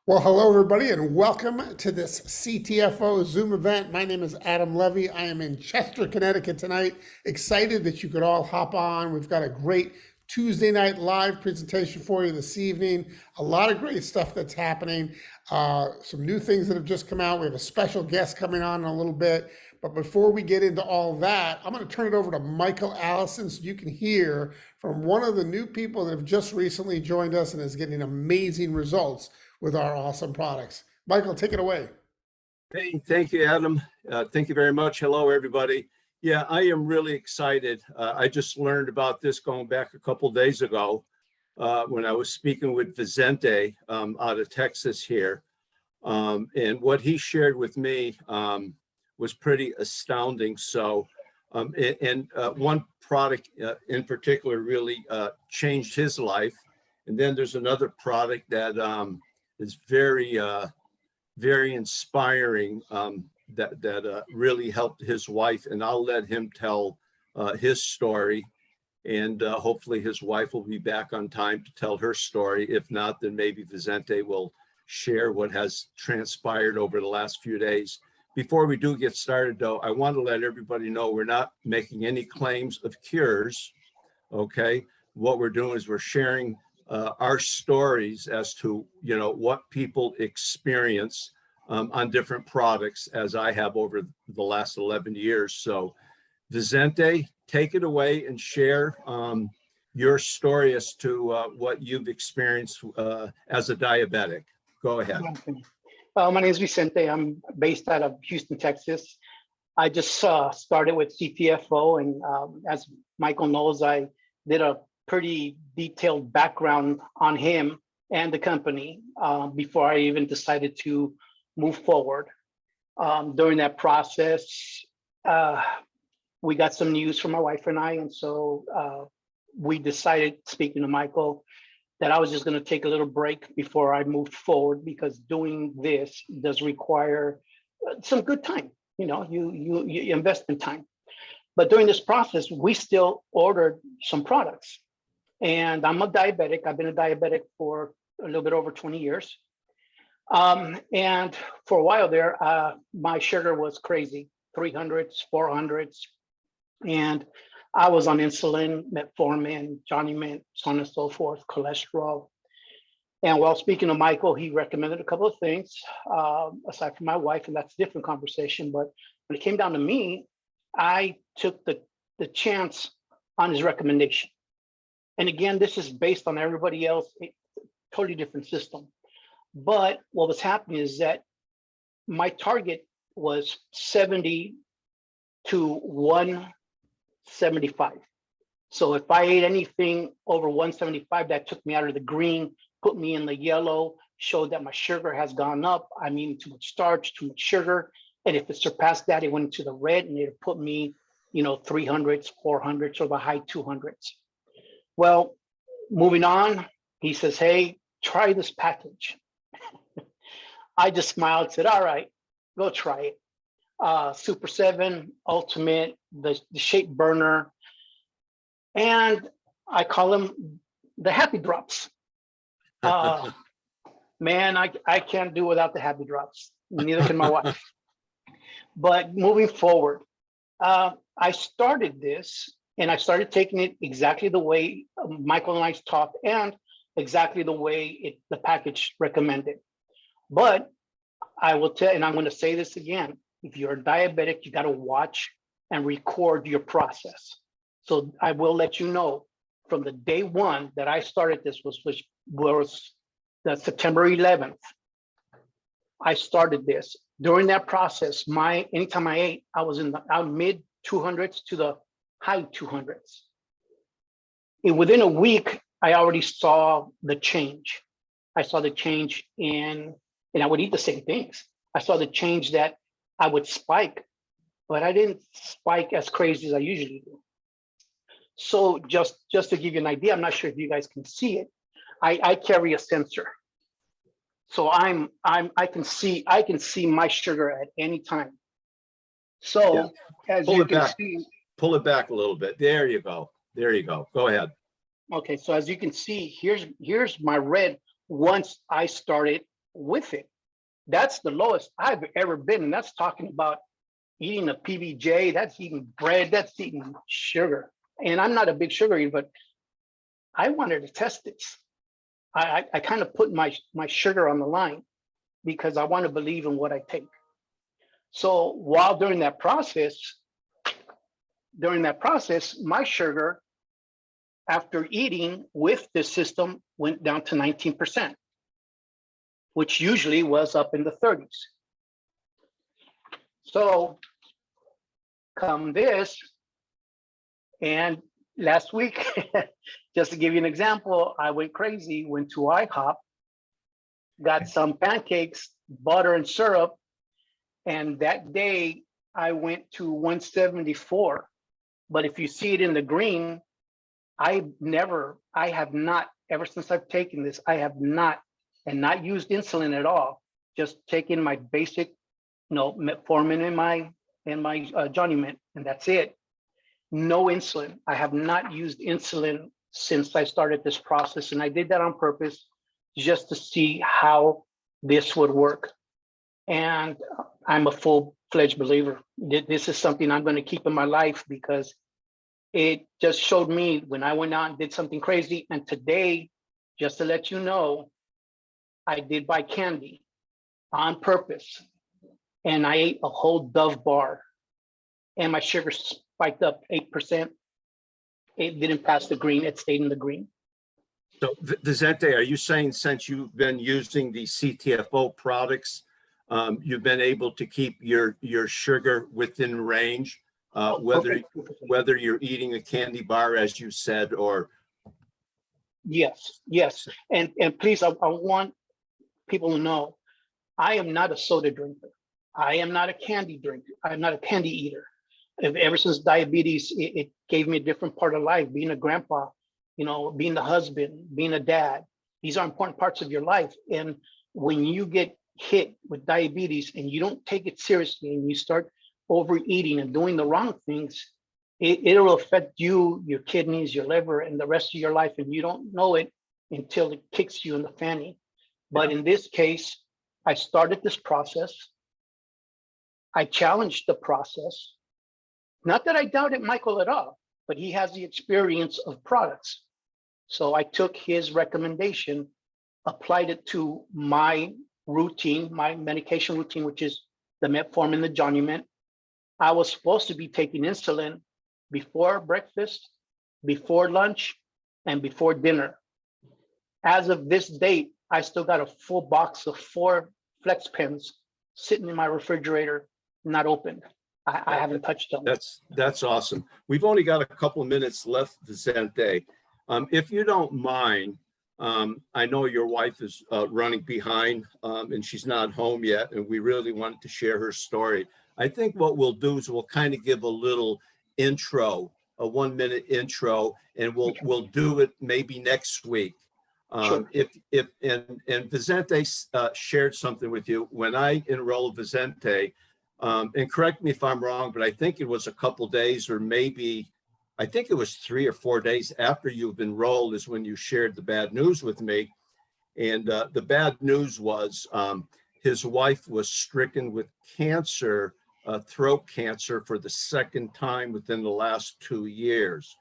Well, hello, everybody, and welcome to this CTFO Zoom event. My name is Adam Levy. I am in Chester, Connecticut tonight. Excited that you could all hop on. We've got a great Tuesday night live presentation for you this evening. A lot of great stuff that's happening. Some new things that have just come out. We have a special guest coming on in a little bit. But before we get into all that, I'm going to turn it over to Michael Allison so you can hear from one of the new people that have just recently joined us and is getting amazing results with our awesome products. Michael, take it away. Hey, thank you, Adam. Thank you very much. Hello, everybody. Yeah, I am really excited. I just learned about this going back a couple of days ago when I was speaking with Vicente out of Texas here. And what he shared with me was pretty astounding. So, one product in particular really changed his life. And then there's another product that is very inspiring that really helped his wife, and I'll let him tell his story, and hopefully his wife will be back on time to tell her story. If not, then maybe Vicente will share what has transpired over the last few days. Before we do get started, though, I want to let everybody know we're not making any claims of cures. Okay, what we're doing is we're sharing our stories as to what people experience on different products, as I have over the last 11 years. So Vicente, take it away and share your story as to what you've experienced as a diabetic. Go ahead. My name is Vicente. I'm based out of Houston, Texas. I just started with CTFO, and as Michael knows, I did a pretty detailed background on him and the company before I even decided to move forward. During that process, we got some news from my wife and I, and so we decided, speaking to Michael, that I was just going to take a little break before I moved forward, because doing this does require some good time. You invest in time. But during this process, we still ordered some products. And I'm a diabetic. I've been a diabetic for a little bit over 20 years. And for a while there, my sugar was crazy, 300s, 400s. And I was on insulin, metformin, Johnny Mint, so on and so forth, cholesterol. And while speaking to Michael, he recommended a couple of things, aside from my wife, and that's a different conversation. But when it came down to me, I took the chance on his recommendation. And again, this is based on everybody else, a totally different system. But what was happening is that my target was 70 to 175. So if I ate anything over 175, that took me out of the green, put me in the yellow, showed that my sugar has gone up. I'm eating too much starch, too much sugar. And if it surpassed that, it went into the red, and it put me, 300s, 400s, or the high 200s. Well, moving on, he says, hey, try this package. I just smiled, said, all right, go try it. Super 7, Ultimate, the Shape Burner. And I call them the Happy Drops. Man, I can't do without the Happy Drops. Neither can my wife. But moving forward, I started this, and I started taking it exactly the way Michael and I talked, and exactly the way the package recommended. But I will tell, and I'm going to say this again, if you're a diabetic, you got to watch and record your process. So I will let you know, from the day one that I started this was the September 11th. I started this. During that process, anytime I ate, I was in the mid 200s to the high 200s. And within a week, I already saw the change. I saw the change and I would eat the same things. I saw the change that I would spike, but I didn't spike as crazy as I usually do. So just to give you an idea, I'm not sure if you guys can see it. I carry a sensor. So I can see my sugar at any time. So yeah. As you can see, pull it back a little bit. There you go. Go ahead. Okay, so as you can see, here's my red once I started with it. That's the lowest I've ever been. And that's talking about eating a PBJ, that's eating bread, that's eating sugar. And I'm not a big sugar eater, but I wanted to test this. I kind of put my sugar on the line because I want to believe in what I take. So while during that process, my sugar after eating with this system went down to 19%, which usually was up in the 30s. So come this, and last week, just to give you an example, I went crazy, went to IHOP, got some pancakes, butter and syrup, and that day I went to 174. But if you see it in the green, I have not, ever since I've taken this, I have not used insulin at all, just taken my basic, metformin in my Johnny Mint, and that's it. No insulin. I have not used insulin since I started this process, and I did that on purpose just to see how this would work. And I'm a full-fledged believer. This is something I'm going to keep in my life because it just showed me when I went out and did something crazy. And today, just to let you know, I did buy candy on purpose, and I ate a whole Dove bar, and my sugar spiked up 8%. It didn't pass the green, it stayed in the green. So Vicente, are you saying since you've been using the CTFO products, you've been able to keep your sugar within range, whether you're eating a candy bar, as you said, or? Yes. And please, I want people to know, I am not a soda drinker. I am not a candy drinker. I'm not a candy eater. Ever since diabetes, it gave me a different part of life, being a grandpa, being the husband, being a dad. These are important parts of your life. And when you get hit with diabetes and you don't take it seriously and you start overeating and doing the wrong things, it'll affect you, your kidneys, your liver, and the rest of your life. And you don't know it until it kicks you in the fanny. But in this case, I started this process. I challenged the process. Not that I doubted Michael at all, but he has the experience of products. So I took his recommendation, applied it to my routine, my medication routine, which is the metformin, the Johnny Mint. I was supposed to be taking insulin before breakfast, before lunch, and before dinner. As of this date, I still got a full box of 4 Flex pens sitting in my refrigerator, not opened. I haven't touched them. That's awesome. We've only got a couple of minutes left, Vicente. If you don't mind, I know your wife is running behind and she's not home yet, and we really wanted to share her story. I think what we'll do is we'll kind of give a little intro, a 1-minute intro, and we'll do it maybe next week. Sure. And Vicente shared something with you when I enrolled Vicente. And correct me if I'm wrong, but I think it was a couple days, or maybe I think it was 3 or 4 days after you've enrolled is when you shared the bad news with me. And the bad news was his wife was stricken with cancer, throat cancer, for the 2nd time within the last 2 years.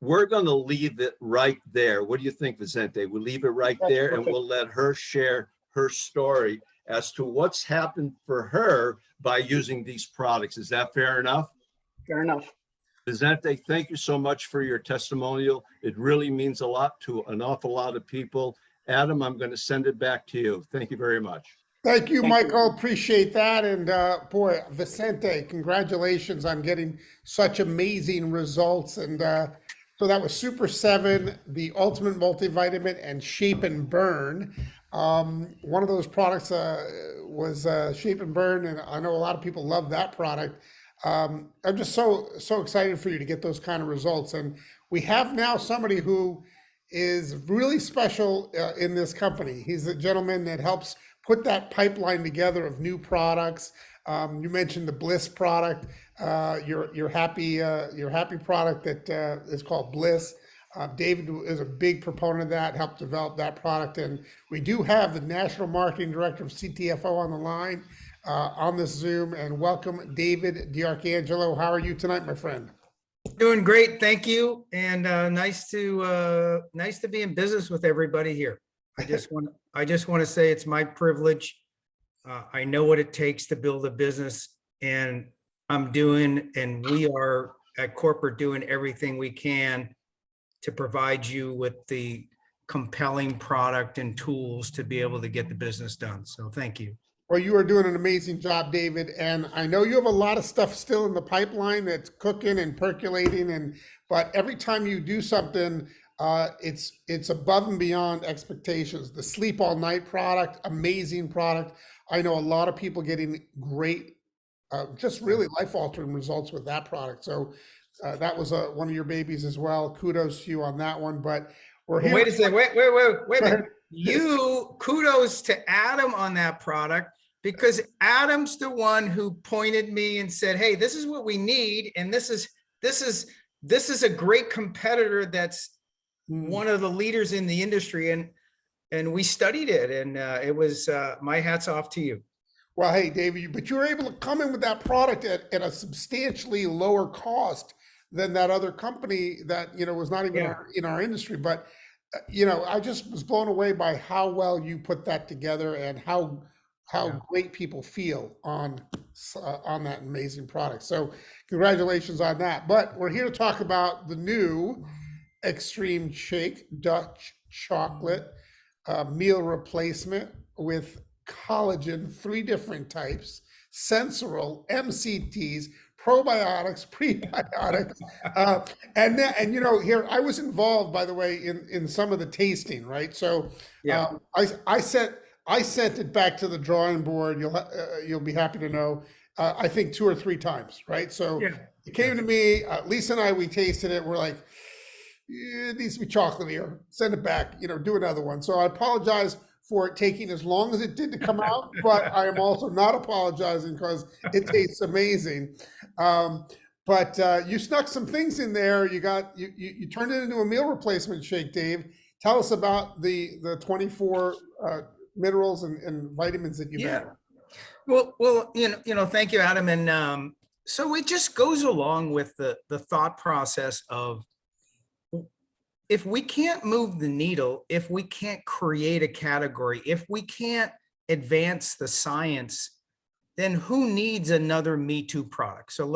We're going to leave it right there. What do you think, Vicente? We'll leave it right there, and we'll let her share her story as to what's happened for her by using these products. Is that fair enough? Fair enough. Vicente, thank you so much for your testimonial. It really means a lot to an awful lot of people. Adam, I'm going to send it back to you. Thank you very much. Thank you, Michael. Appreciate that. And boy, Vicente, congratulations on getting such amazing results. And so that was Super 7, the Ultimate Multivitamin, and Shape and Burn. One of those products was Shape and Burn, and I know a lot of people love that product. I'm just so excited for you to get those kind of results. And we have now somebody who is really special in this company. He's the gentleman that helps put that pipeline together of new products. You mentioned the Bliss product, your happy product that is called Bliss. David is a big proponent of that, helped develop that product. And we do have the National Marketing Director of CTFO on the line on this Zoom. And welcome, David DiArcangelo. How are you tonight, my friend? Doing great, thank you, and nice to be in business with everybody here. I just want to say it's my privilege. I know what it takes to build a business, and we are at corporate doing everything we can to provide you with the compelling product and tools to be able to get the business done. So thank you. Well, you are doing an amazing job, David, and I know you have a lot of stuff still in the pipeline that's cooking and percolating, but every time you do something, it's above and beyond expectations. The Sleep All Night product, amazing product. I know a lot of people getting great, just really life-altering results with that product. So that was one of your babies as well. Kudos to you on that one. But we're here. Wait a second. Wait a minute. Kudos to Adam on that product, because Adam's the one who pointed me and said, "Hey, this is what we need, and this is a great competitor that's one of the leaders in the industry." And we studied it, and it was my hat's off to you. Well, hey, David, but you were able to come in with that product at a substantially lower cost than that other company that, was not even in our industry. But, I just was blown away by how well you put that together and how great people feel on that amazing product. So congratulations on that. But we're here to talk about the new Extreme Shake Dutch Chocolate meal replacement with collagen, 3 different types, sensoral, MCTs, probiotics, prebiotics, and here I was involved, by the way, in some of the tasting, right? So I sent it back to the drawing board. You'll be happy to know. I think 2 or 3 times, right? So it came to me. Lisa and I, we tasted it. We're like, it needs to be chocolatier. Send it back. Do another one. So I apologize for it taking as long as it did to come out, but I am also not apologizing because it tastes amazing. But you snuck some things in there. You turned it into a meal replacement shake, Dave. Tell us about the 24 minerals and vitamins that you've added. Well, thank you, Adam. And so it just goes along with the thought process of, if we can't move the needle, if we can't create a category, if we can't advance the science, then who needs another Me Too product? So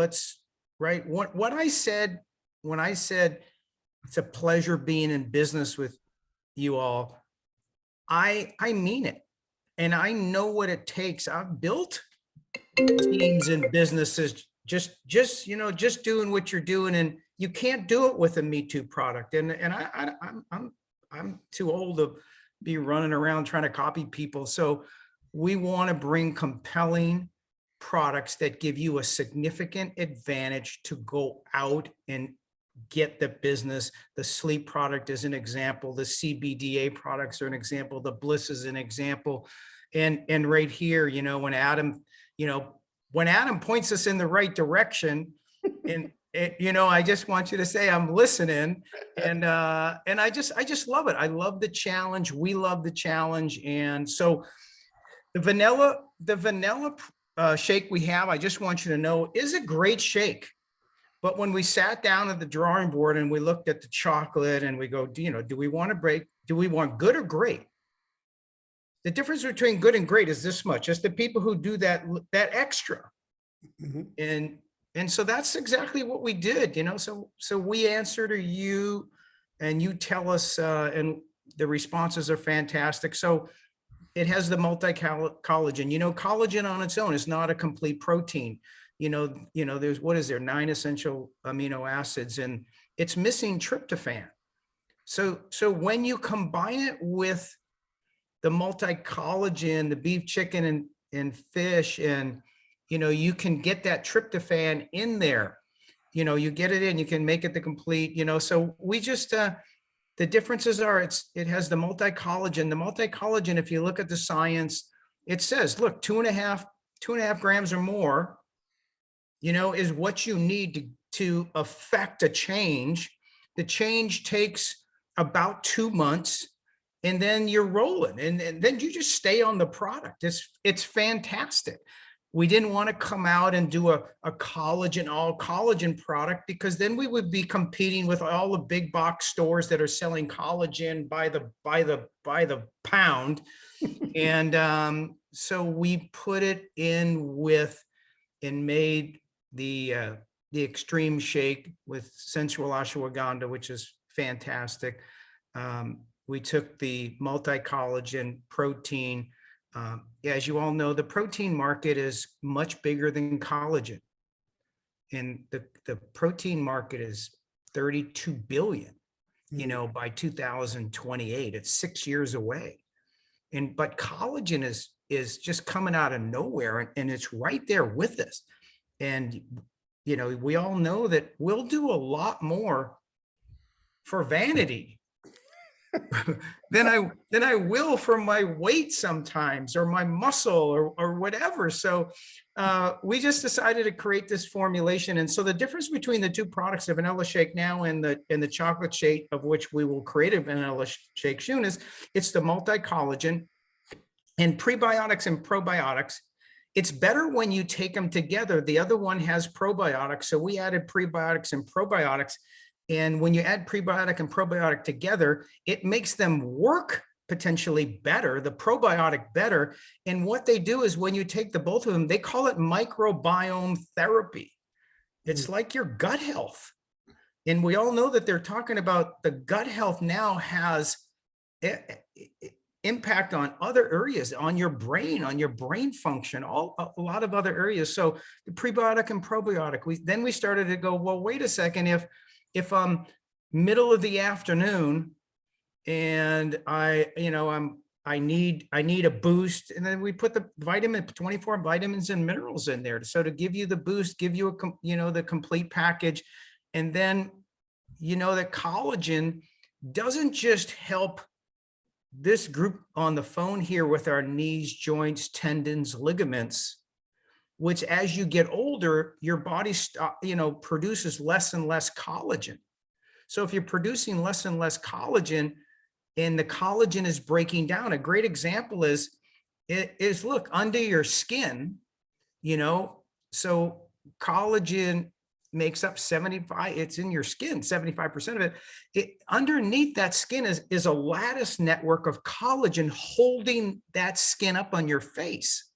right? What I said when I said it's a pleasure being in business with you all, I mean it. And I know what it takes. I've built teams and businesses just doing what you're doing, and you can't do it with a Me Too product. And I'm too old to be running around trying to copy people. So we want to bring compelling products that give you a significant advantage to go out and get the business. The sleep product is an example. The CBDA products are an example. The Bliss is an example. And right here, when Adam points us in the right direction, and I just want you to say I'm listening, and I just love it. I love the challenge. We love the challenge. And so the vanilla shake we have, I just want you to know, is a great shake. But when we sat down at the drawing board and we looked at the chocolate and we go, do we want good or great? The difference between good and great is this much. It's the people who do that extra. Mm-hmm. And so that's exactly what we did, so we answer to you and you tell us, and the responses are fantastic. So it has the multi-collagen. Collagen on its own is not a complete protein. There's, 9 essential amino acids, and it's missing tryptophan. So when you combine it with the multi-collagen, the beef, chicken, and fish, and you can get that tryptophan in there. You get it in, you can make it the complete. So we just the differences are it has the multi-collagen. The multi-collagen, if you look at the science, it says, look, 2.5 grams or more, is what you need to affect a change. The change takes about 2 months, and then you're rolling, and then you just stay on the product. It's fantastic. We didn't want to come out and do a collagen, all collagen product, because then we would be competing with all the big box stores that are selling collagen by the pound. And so we put it in with and made the extreme shake with sensual ashwagandha, which is fantastic. We took the multi-collagen protein. As you all know, the protein market is much bigger than collagen. And the protein market is 32 billion, by 2028. It's 6 years away. But collagen is just coming out of nowhere, and it's right there with us. And, we all know that we'll do a lot more for vanity than I will for my weight sometimes, or my muscle, or whatever. So we just decided to create this formulation. And so the difference between the two products, the vanilla shake now and the chocolate shake, of which we will create a vanilla shake soon, is it's the multi-collagen and prebiotics and probiotics. It's better when you take them together. The other one has probiotics, so we added prebiotics and probiotics. And when you add prebiotic and probiotic together, it makes them work potentially better, the probiotic better. And what they do is, when you take the both of them, they call it microbiome therapy. It's like your gut health. And we all know that they're talking about the gut health now has impact on other areas, on your brain function, a lot of other areas. So the prebiotic and probiotic, we started to go, well, wait a second, if middle of the afternoon and I need a boost, and then we put the 24 vitamins and minerals in there. So to give you the boost, give you the complete package. And then, that collagen doesn't just help this group on the phone here with our knees, joints, tendons, ligaments, which as you get older, your body produces less and less collagen. So if you're producing less and less collagen, and the collagen is breaking down, a great example is look under your skin, so collagen makes up 75, it's in your skin, 75% of it. Underneath that skin is a lattice network of collagen holding that skin up on your face.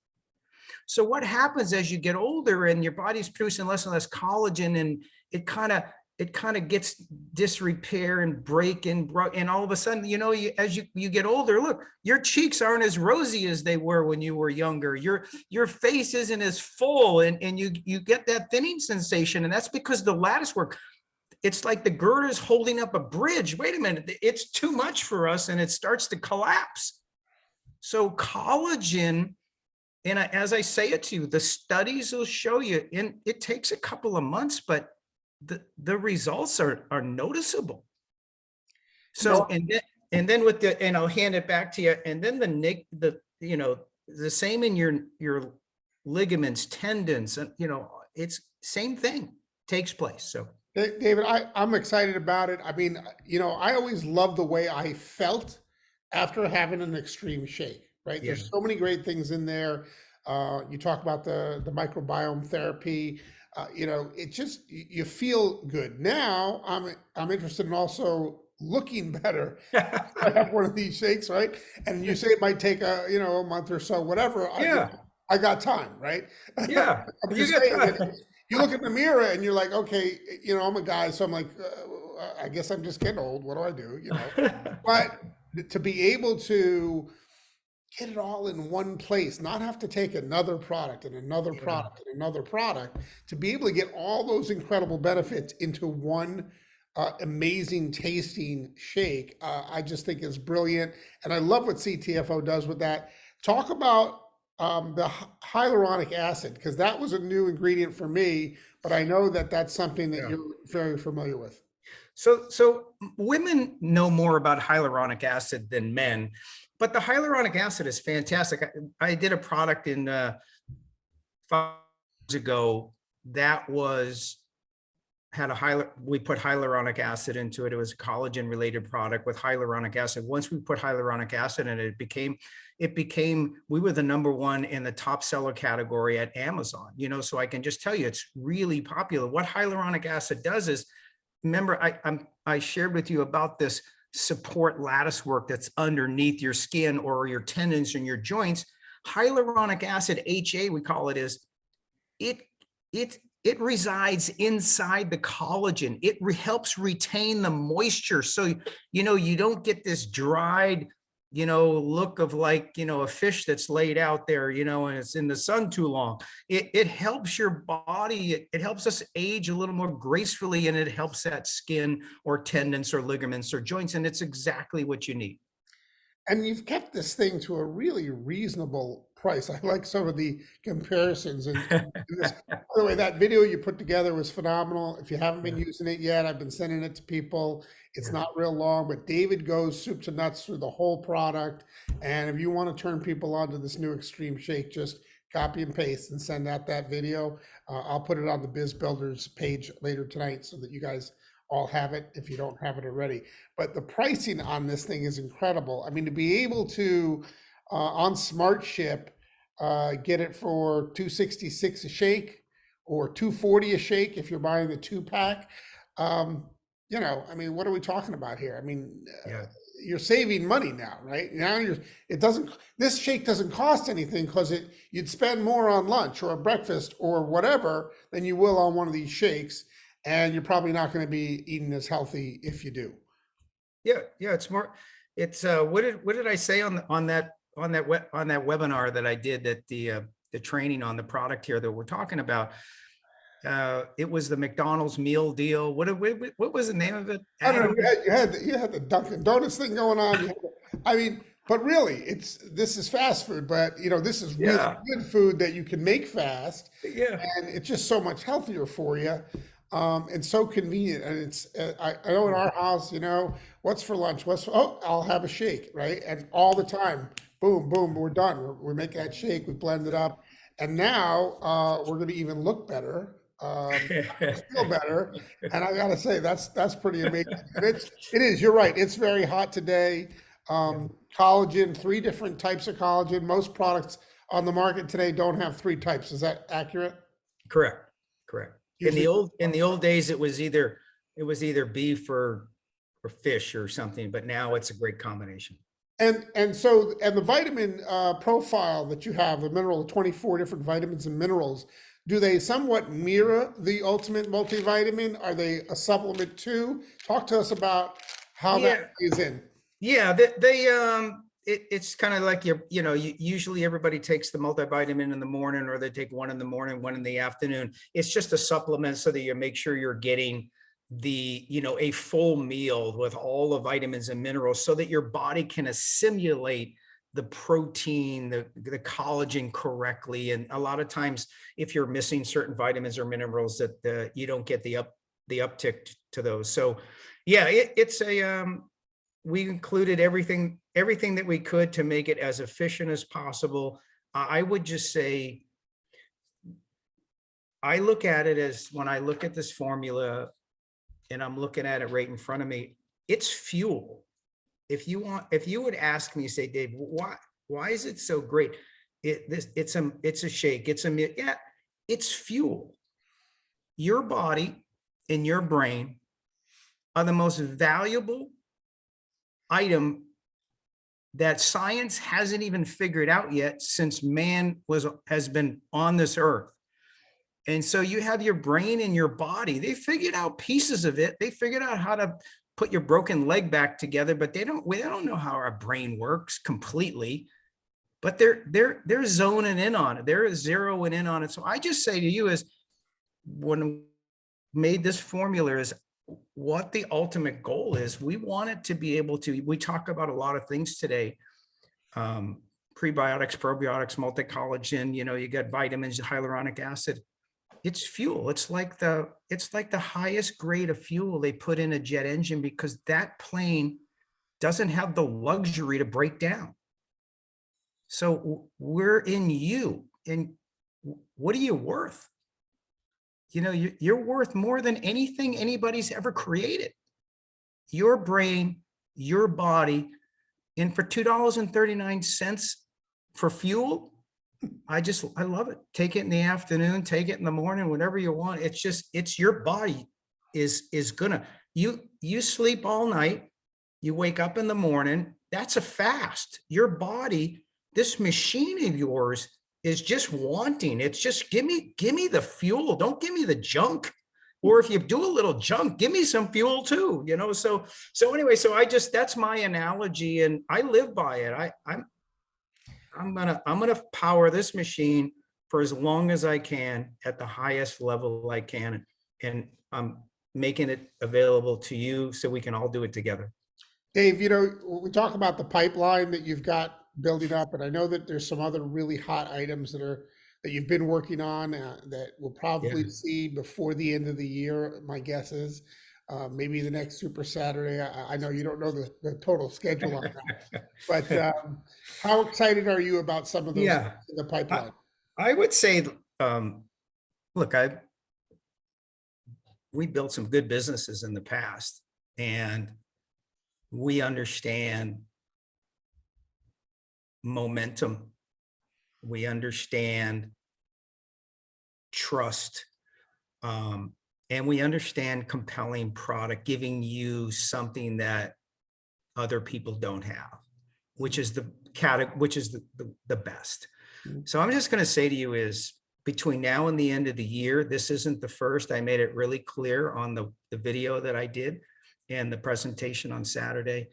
So what happens as you get older and your body's producing less and less collagen, and it kind of gets disrepair and break, and all of a sudden, as you get older, look, your cheeks aren't as rosy as they were when you were younger. Your face isn't as full, and you get that thinning sensation. And that's because the lattice work, it's like the girder's holding up a bridge. Wait a minute, it's too much for us, and it starts to collapse. So collagen, and as I say it to you, the studies will show you, and it takes a couple of months, but the results are noticeable. So, and then with and I'll hand it back to you. And then the same in your ligaments, tendons, and it's same thing takes place. So David, I'm excited about it. I mean, I always loved the way I felt after having an extreme shake, right? Yeah. There's so many great things in there. You talk about the microbiome therapy. It just, you feel good. Now I'm interested in also looking better. I have one of these shakes, right? And you say it might take a month or so, whatever. Yeah. I got time, right? Yeah. I'm just saying that you look in the mirror and you're like, okay, I'm a guy, so I'm like, I guess I'm just getting old. What do I do? But to be able to get it all in one place, not have to take another product and another product and another product, to be able to get all those incredible benefits into one amazing tasting shake, I just think is brilliant. And I love what CTFO does with that. Talk about the hyaluronic acid, because that was a new ingredient for me, but I know that that's something that you're very familiar with. So women know more about hyaluronic acid than men, but the hyaluronic acid is fantastic. I did a product in 5 years ago that was had we put hyaluronic acid into it. It was a collagen related product with hyaluronic acid. Once we put hyaluronic acid in it, it became, we were the #1 in the top seller category at Amazon, so I can just tell you, it's really popular. What hyaluronic acid does is, remember, I shared with you about this support lattice work that's underneath your skin or your tendons and your joints. Hyaluronic acid, HA, we call it, is it resides inside the collagen. It helps retain the moisture. So, you don't get this dried, look of like, a fish that's laid out there, and it's in the sun too long. It helps your body. It helps us age a little more gracefully, and it helps that skin or tendons or ligaments or joints. And it's exactly what you need. And you've kept this thing to a really reasonable price. I like some of the comparisons. And by the way, that video you put together was phenomenal. If you haven't been using it yet, I've been sending it to people. It's not real long, but David goes soup to nuts through the whole product. And if you want to turn people onto this new extreme shake, just copy and paste and send out that video. I'll put it on the Biz Builders page later tonight so that you guys all have it if you don't have it already. But the pricing on this thing is incredible. I mean, to be able to on Smart Ship get it for $266 a shake or $240 a shake if you're buying the 2-pack. I mean, what are we talking about here? I mean, you're saving money now, right? Now this shake doesn't cost anything because you'd spend more on lunch or breakfast or whatever than you will on one of these shakes. And you're probably not going to be eating as healthy if you do. Yeah, it's more. It's what did I say on that webinar that I did, that the training on the product here that we're talking about? It was the McDonald's meal deal. What was the name of it? I don't know. You had the Dunkin' Donuts thing going on. But really, this is fast food. But this is really good food that you can make fast. Yeah, and it's just so much healthier for you. And so convenient. And it's, I know in our house, what's for lunch? I'll have a shake, right? And all the time, boom, boom, we're done. We make that shake, we blend it up. And now we're going to even look better, feel better. And I got to say, that's pretty amazing. And it is, you're right. It's very hot today. Collagen, 3 different types of collagen. Most products on the market today don't have 3 types. Is that accurate? Correct. In the old days, it was either beef or fish or something, but now it's a great combination. And the vitamin profile that you have, the mineral, 24 different vitamins and minerals, do they somewhat mirror the Ultimate Multivitamin? Are they a supplement too? Talk to us about how that is in. Yeah, it's kind of like usually everybody takes the multivitamin in the morning, or they take one in the morning, one in the afternoon. It's just a supplement so that you make sure you're getting a full meal with all the vitamins and minerals so that your body can assimilate the protein, the collagen correctly. And a lot of times if you're missing certain vitamins or minerals, that you don't get the uptick to those. So yeah, we included everything that we could to make it as efficient as possible. I would just say, I look at it as, when I look at this formula and I'm looking at it right in front of me, it's fuel. If you would ask me, say, Dave, why is it so great? It's a shake. It's fuel. Your body and your brain are the most valuable item that science hasn't even figured out yet since man has been on this earth. And so you have your brain and your body. They figured out pieces of it. They figured out how to put your broken leg back together, but they don't know how our brain works completely. But they're zoning in on it. They're zeroing in on it. So I just say to you, is when we made this formula, is what the ultimate goal is. We want it to be able to, we talk about a lot of things today, prebiotics, probiotics, multi-collagen, you got vitamins, hyaluronic acid. It's fuel. It's like the highest grade of fuel they put in a jet engine, because that plane doesn't have the luxury to break down. So we're in you. And what are you worth? you know, you're worth more than anything anybody's ever created. Your brain, your body, and for $2.39 for fuel, I love it. Take it in the afternoon, take it in the morning, whatever you want. It's just, it's your body is gonna, you sleep all night, you wake up in the morning, that's a fast. Your body, this machine of yours is just wanting, it's just, give me the fuel. Don't give me the junk. Or if you do a little junk, give me some fuel too, you know? So anyway, that's my analogy and I live by it. I'm gonna power this machine for as long as I can at the highest level I can. And I'm making it available to you so we can all do it together. Dave, you know, we talk about the pipeline that you've got building up, and I know that there's some other really hot items that you've been working on that we'll probably see before the end of the year. My guess is maybe the next Super Saturday. I know you don't know the total schedule on that, but how excited are you about some of those in the pipeline? I would say, look, we built some good businesses in the past, and we understand momentum. We understand trust, and we understand compelling product, giving you something that other people don't have, which is the best. So I'm just going to say to you is between now and the end of the year, this isn't the first. I made it really clear on the video that I did and the presentation on Saturday.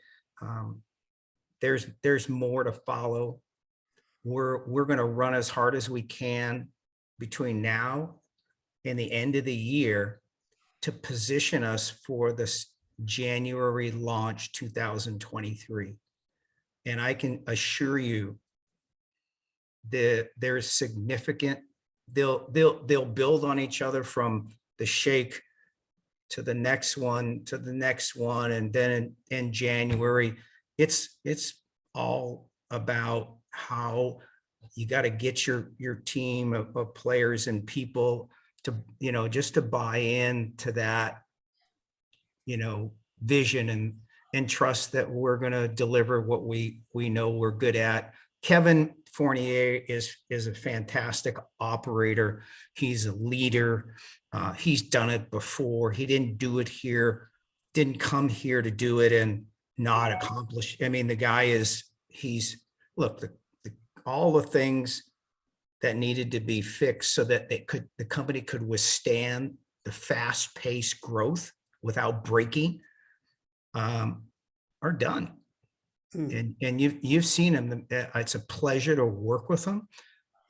There's more to follow. We're going to run as hard as we can between now and the end of the year to position us for this January launch 2023. And I can assure you that there's significant, they'll build on each other from the shake to the next one, to the next one. And then in January, it's all about how you got to get your team of players and people to, you know, just to buy into that, you know, vision and trust that we're going to deliver what we know we're good at. Kevin Fournier is a fantastic operator. He's a leader. He's done it before. He didn't do it here, didn't come here to do it and not accomplish. I mean, the guy look, all the things that needed to be fixed so that the company could withstand the fast-paced growth without breaking, are done. And you've seen him. It's a pleasure to work with him.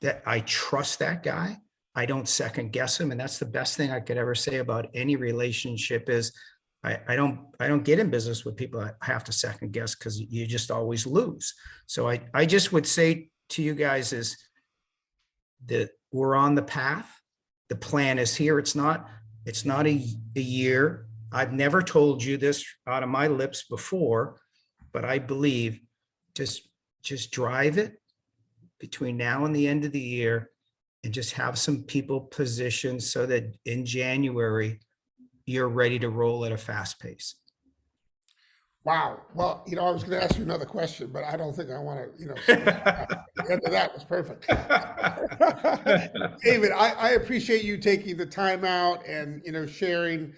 That I trust that guy. I don't second guess him, and that's the best thing I could ever say about any relationship. Is I don't get in business with people I have to second guess, because you just always lose. So I just would say to you guys is that we're on the path. The plan is here. It's not a year. I've never told you this out of my lips before, but I believe just drive it between now and the end of the year and just have some people positioned so that in January, you're ready to roll at a fast pace. Wow. Well, you know, I was going to ask you another question, but I don't think I want to, you know, the end of that was perfect. David, I appreciate you taking the time out and, you know, sharing,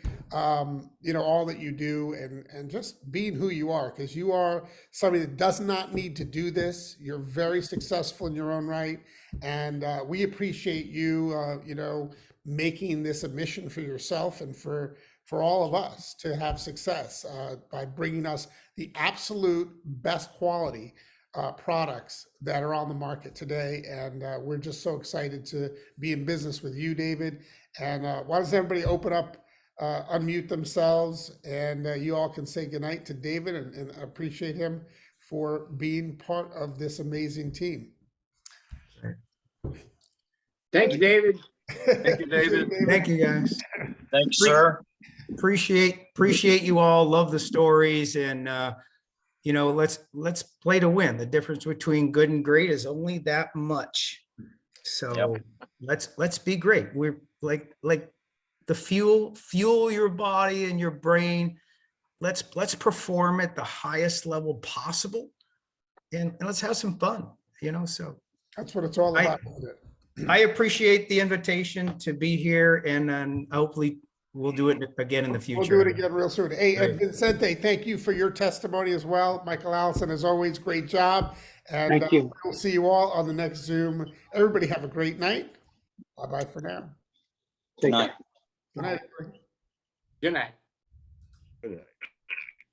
you know, all that you do and just being who you are, because you are somebody that does not need to do this. You're very successful in your own right. And we appreciate you, you know, making this a mission for yourself and for all of us to have success by bringing us the absolute best quality products that are on the market today. And we're just so excited to be in business with you, David. And why does everybody open up, unmute themselves, and you all can say goodnight to David and appreciate him for being part of this amazing team. Thank you, David. Thank you, David. Thank you, guys. Thanks, sir. Appreciate you all. Love the stories, and you know, let's play to win. The difference between good and great is only that much. So let's be great. We're like the fuel your body and your brain. Let's perform at the highest level possible, and let's have some fun, so. That's what it's all about. Isn't it? I appreciate the invitation to be here, and then hopefully we'll do it again in the future. We'll do it again real soon. Hey, and Great. Vicente, thank you for your testimony as well. Michael Allison, as always, great job. And Thank you. we'll see you all on the next Zoom. Everybody have a great night. Bye-bye for now. Take Night. care. Good night. everybody. Good night. Good night.